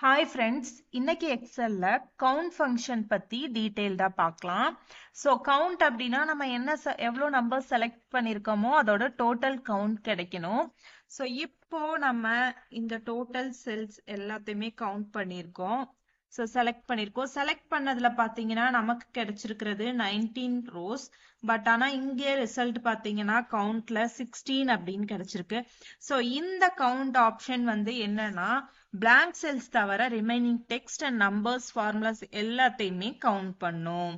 Hi friends, இன்னைக்கு எக்ஸல்ல count function பத்தி டீடைல்டா பார்க்கலாம். ஸோ கவுண்ட் அப்படின்னா நம்ம எவ்வளோ நம்பர் செலக்ட் பண்ணியிருக்கோமோ அதோட டோட்டல் கவுண்ட் கிடைக்கணும். ஸோ இப்போ நம்ம இந்த டோட்டல் செல்ஸ் எல்லாத்தையுமே கவுண்ட் பண்ணியிருக்கோம். ஸோ செலக்ட் பண்ணதுல பார்த்தீங்கன்னா நமக்கு கிடைச்சிருக்கிறது 19 ரோஸ். பட் ஆனால் இங்கே ரிசல்ட் பார்த்தீங்கன்னா கவுண்ட்ல 16 அப்படின்னு கிடைச்சிருக்கு. ஸோ இந்த கவுண்ட் ஆப்ஷன் வந்து என்னன்னா blank cells தவிர remaining text and numbers formulas எல்லாத்தையுமே கவுண்ட் பண்ணும்.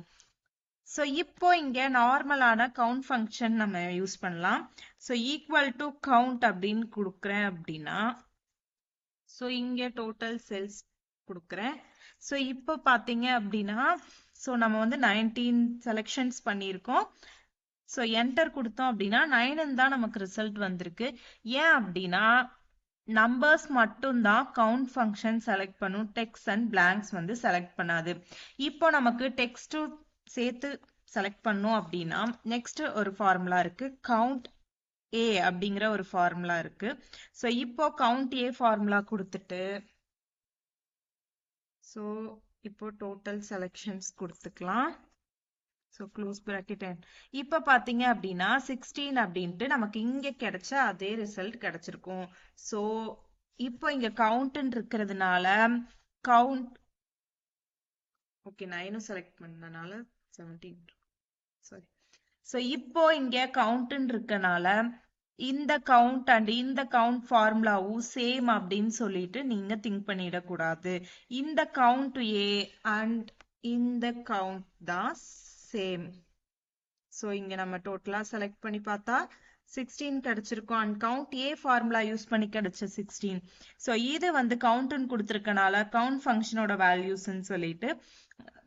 ஸோ இப்போ இங்க நார்மலான கவுண்ட் ஃபங்க்ஷன் நம்ம யூஸ் பண்ணலாம். ஸோ ஈக்குவல் டு கவுண்ட் அப்படின்னு கொடுக்குறேன் அப்படின்னா ஸோ இங்க டோட்டல் செல்ஸ் கொடுக்குறேன். ஸோ இப்போ பார்த்தீங்க அப்படின்னா ஸோ நம்ம வந்து 19 செலெக்ஷன்ஸ் பண்ணியிருக்கோம். ஸோ என்டர் கொடுத்தோம் அப்படின்னா 9 தான் நமக்கு ரிசல்ட் வந்திருக்கு. ஏன் அப்படின்னா நம்பர்ஸ் மட்டும்தான் கவுண்ட் ஃபங்க்ஷன் செலக்ட் பண்ணும், டெக்ஸ்ட் அண்ட் பிளாங்க்ஸ் வந்து செலக்ட் பண்ணாது. இப்போ நமக்கு டெக்ஸ்ட்டும் சேர்த்து செலக்ட் பண்ணோம் அப்படின்னா நெக்ஸ்ட் ஒரு ஃபார்முலா இருக்கு, கவுண்ட் ஏ அப்படிங்கிற ஒரு ஃபார்முலா இருக்கு. ஸோ இப்போ கவுண்ட் ஏ ஃபார்முலா கொடுத்துட்டு ஸோ இப்போ டோட்டல் செலெக்ஷன்ஸ் கொடுத்துக்கலாம். So close bracket. இப்போ பார்த்தீங்க அப்படின்னா 16 அப்படின்ட்டு நமக்கு இங்கே கிடைச்ச அதே ரிசல்ட் கிடைச்சிருக்கும். ஸோ இப்போ இங்க கவுண்ட்னு இருக்கிறதுனால கவுண்ட் ஓகே 9 செலக்ட் பண்ணனால 17 சாரி. ஸோ இப்போ இங்க கவுண்ட்னு இருக்கனால இந்த கவுண்ட் அண்ட் இந்த கவுண்ட் ஃபார்முலாவும் சேம் அப்படின்னு சொல்லிட்டு நீங்க திங்க் பண்ணிடக்கூடாது. இந்த கவுண்ட் ஏ அண்ட் இந்த கவுண்ட் தான் சேம். ஸோ இங்க நம்ம டோட்டலா செலக்ட் பண்ணி பார்த்தா 16 கிடைச்சிருக்கும் and count A formula use பண்ணி கிடைச்ச 16. ஸோ இது வந்து கவுண்ட்னு கொடுத்துருக்கனால கவுண்ட் ஃபங்க்ஷனோட வேல்யூஸ்ன்னு சொல்லிட்டு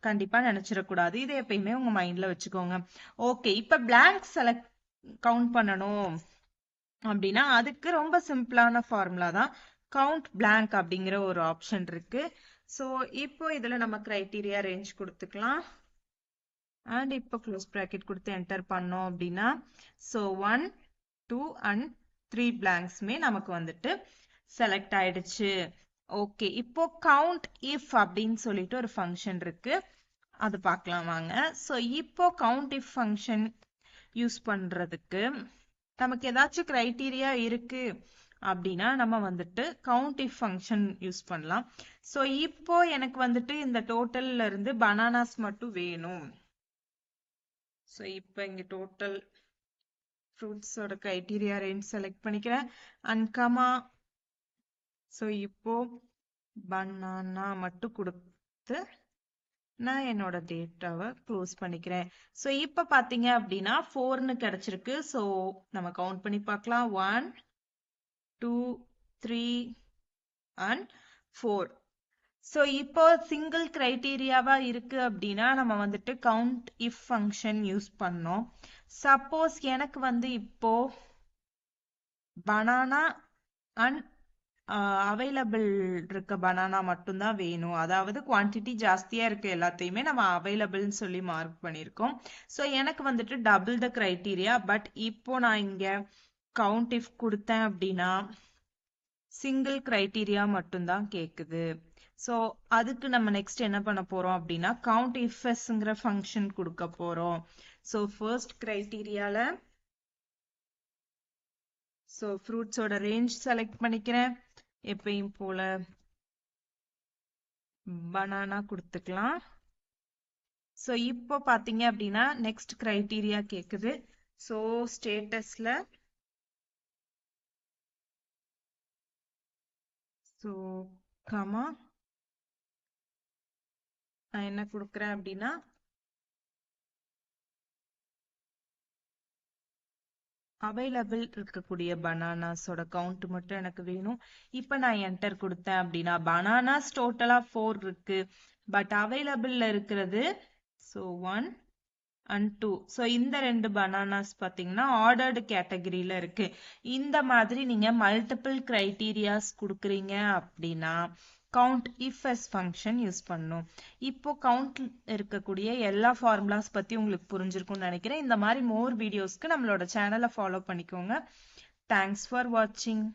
கண்டிப்பா நினைச்சிடக்கூடாது. இதை எப்பயுமே உங்க மைண்ட்ல வச்சுக்கோங்க. ஓகே, இப்ப பிளாங்க் செலக்ட் கவுண்ட் பண்ணணும் அப்படின்னா அதுக்கு ரொம்ப சிம்பிளான ஃபார்முலா தான் கவுண்ட் பிளாங்க் அப்படிங்கிற ஒரு ஆப்ஷன் இருக்கு. ஸோ இப்போ இதுல நம்ம கிரைட்டீரியா ரேஞ்ச் கொடுத்துக்கலாம் அண்ட் இப்போ க்ளோஸ் பிராக்கெட் கொடுத்து என்டர் பண்ணோம் அப்படின்னா ஸோ 1 2 அண்ட் 3 பிளாங்க்ஸ்மே நமக்கு வந்துட்டு செலக்ட் ஆயிடுச்சு. ஓகே, இப்போ கவுண்ட் இஃப் அப்படின்னு சொல்லிட்டு ஒரு ஃபங்க்ஷன் இருக்கு, அது பார்க்கலாம் வாங்க. ஸோ இப்போ கவுண்ட் இஃப் ஃபங்க்ஷன் யூஸ் பண்றதுக்கு நமக்கு ஏதாச்சும் கிரைட்டீரியா இருக்கு அப்படின்னா நம்ம வந்துட்டு கவுண்ட் இஃப் ஃபங்க்ஷன் யூஸ் பண்ணலாம். ஸோ இப்போ எனக்கு வந்துட்டு இந்த டோட்டல்ல இருந்து பனானாஸ் மட்டும் வேணும். ஸோ இப்போ இங்க டோட்டல் ஃப்ரூட்ஸோட கிரைட்டீரியா ரேஞ்ச் செலக்ட் பண்ணிக்கிறேன் அண்ட் கமா. ஸோ இப்போ பனானா மட்டும் கொடுத்து நான் என்னோட டேட்டாவை க்ளோஸ் பண்ணிக்கிறேன். ஸோ இப்போ பார்த்தீங்க அப்படின்னா 4ன்னு கிடைச்சிருக்கு. ஸோ நம்ம கவுண்ட் பண்ணி பார்க்கலாம். 1 2 3 அண்ட் 4. ஸோ இப்போ சிங்கிள் கிரைட்டீரியாவா இருக்கு அப்படின்னா நம்ம வந்துட்டு கவுண்ட் இஃப் ஃபங்க்ஷன் யூஸ் பண்ணோம். சப்போஸ் எனக்கு வந்து இப்போ பனானா அண்ட் அவைலபிள் இருக்க பனானா மட்டும்தான் வேணும், அதாவது குவான்டிட்டி ஜாஸ்தியா இருக்கு எல்லாத்தையுமே நம்ம அவைலபிள்னு சொல்லி மார்க் பண்ணியிருக்கோம். ஸோ எனக்கு வந்துட்டு டபுள் த கிரைட்டீரியா. பட் இப்போ நான் இங்க கவுண்ட் இஃப் கொடுத்தேன் அப்படின்னா சிங்கிள் கிரைட்டீரியா மட்டும்தான் கேக்குது. ஸோ அதுக்கு நம்ம நெக்ஸ்ட் என்ன பண்ண போறோம் அப்படின்னா கவுண்ட் இஃப்ங்கிற ஃபங்க்ஷன் கொடுக்க போறோம். ஸோ ஃபர்ஸ்ட் கிரைட்டீரியால ஸோ ஃப்ரூட்ஸோட ரேஞ்ச் செலக்ட் பண்ணிக்கிறேன். எப்பயும் போல பனானா கொடுத்துக்கலாம். ஸோ இப்போ பார்த்தீங்க அப்படின்னா நெக்ஸ்ட் கிரைட்டீரியா கேக்குது. ஸோ ஸ்டேட்டஸ்ல ஸோ கமா நான் என்ன கொடுக்குறேன் அப்படின்னா அவைலபிள் இருக்கக்கூடிய பனானாஸோட கவுண்ட் மட்டும் எனக்கு வேணும். இப்ப நான் என்டர் கொடுத்தேன் அப்படின்னா பனானாஸ் டோட்டலா 4 இருக்கு, பட் அவைலபிள்ல இருக்கிறது ஸோ 1 அண்ட் 2. ஸோ இந்த 2 பனானாஸ் பார்த்தீங்கன்னா ஆர்டர்டு கேட்டகரியில இருக்கு. இந்த மாதிரி நீங்க மல்டிபிள் கிரைட்டீரியாஸ் கொடுக்குறீங்க அப்படின்னா COUNTIFS function use பண்ணும். இப்போ கவுண்ட் இருக்கக்கூடிய எல்லா ஃபார்முலாஸ் பத்தி உங்களுக்கு புரிஞ்சிருக்கும்னு நினைக்கிறேன். இந்த மாதிரி மோர் வீடியோஸ்க்கு நம்மளோட சேனலை ஃபாலோ பண்ணிக்கோங்க. தேங்க்ஸ் ஃபார் வாட்சிங்.